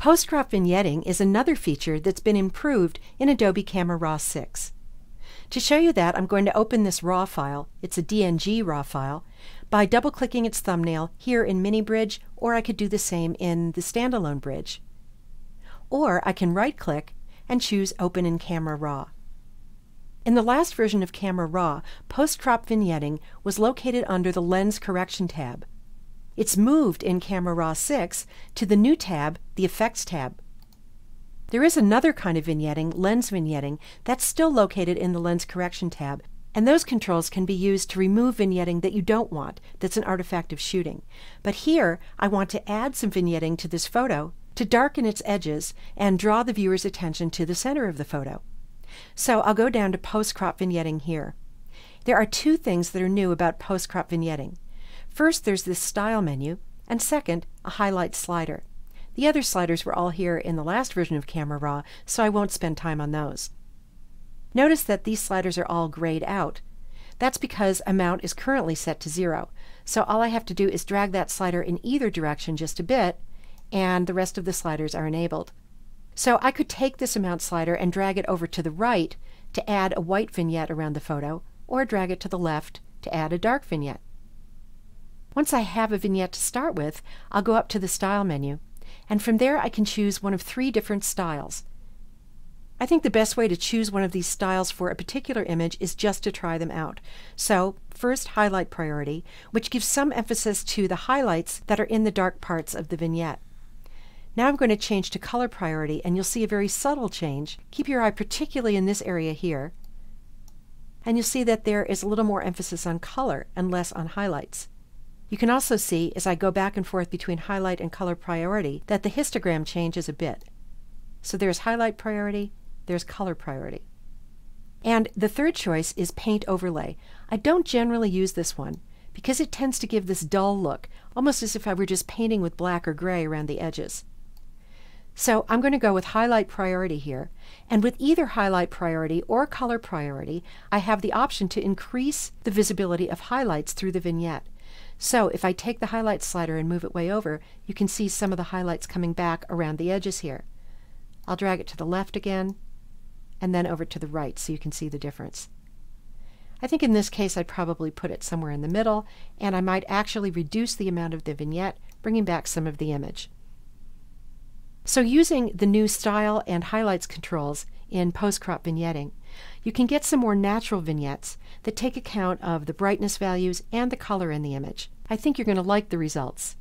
Post-Crop Vignetting is another feature that's been improved in Adobe Camera Raw 6. To show you that, I'm going to open this RAW file, it's a DNG RAW file, by double-clicking its thumbnail here in Mini Bridge, or I could do the same in the standalone bridge. Or I can right-click and choose Open in Camera Raw. In the last version of Camera Raw, Post-Crop Vignetting was located under the Lens Correction tab. It's moved in Camera Raw 6 to the new tab, the Effects tab. There is another kind of vignetting, lens vignetting, that's still located in the Lens Correction tab, and those controls can be used to remove vignetting that you don't want, that's an artifact of shooting. But here, I want to add some vignetting to this photo to darken its edges and draw the viewer's attention to the center of the photo. So I'll go down to Post-Crop Vignetting here. There are two things that are new about Post-Crop Vignetting. First, there's this Style menu, and second, a Highlight slider. The other sliders were all here in the last version of Camera Raw, so I won't spend time on those. Notice that these sliders are all grayed out. That's because amount is currently set to 0. So all I have to do is drag that slider in either direction just a bit, and the rest of the sliders are enabled. So I could take this amount slider and drag it over to the right to add a white vignette around the photo, or drag it to the left to add a dark vignette. Once I have a vignette to start with, I'll go up to the Style menu, and from there I can choose one of 3 different styles. I think the best way to choose one of these styles for a particular image is just to try them out. So first, Highlight Priority, which gives some emphasis to the highlights that are in the dark parts of the vignette. Now I'm going to change to Color Priority, and you'll see a very subtle change. Keep your eye particularly in this area here, and you'll see that there is a little more emphasis on color and less on highlights. You can also see, as I go back and forth between Highlight and Color Priority, that the histogram changes a bit. So there's Highlight Priority, there's Color Priority. And the third choice is Paint Overlay. I don't generally use this one because it tends to give this dull look, almost as if I were just painting with black or gray around the edges. So I'm going to go with Highlight Priority here, and with either Highlight Priority or Color Priority, I have the option to increase the visibility of highlights through the vignette. So if I take the Highlight slider and move it way over, you can see some of the highlights coming back around the edges here. I'll drag it to the left again, and then over to the right so you can see the difference. I think in this case I'd probably put it somewhere in the middle, and I might actually reduce the amount of the vignette, bringing back some of the image. So using the new Style and Highlights controls in Post-Crop Vignetting, you can get some more natural vignettes that take account of the brightness values and the color in the image. I think you're going to like the results.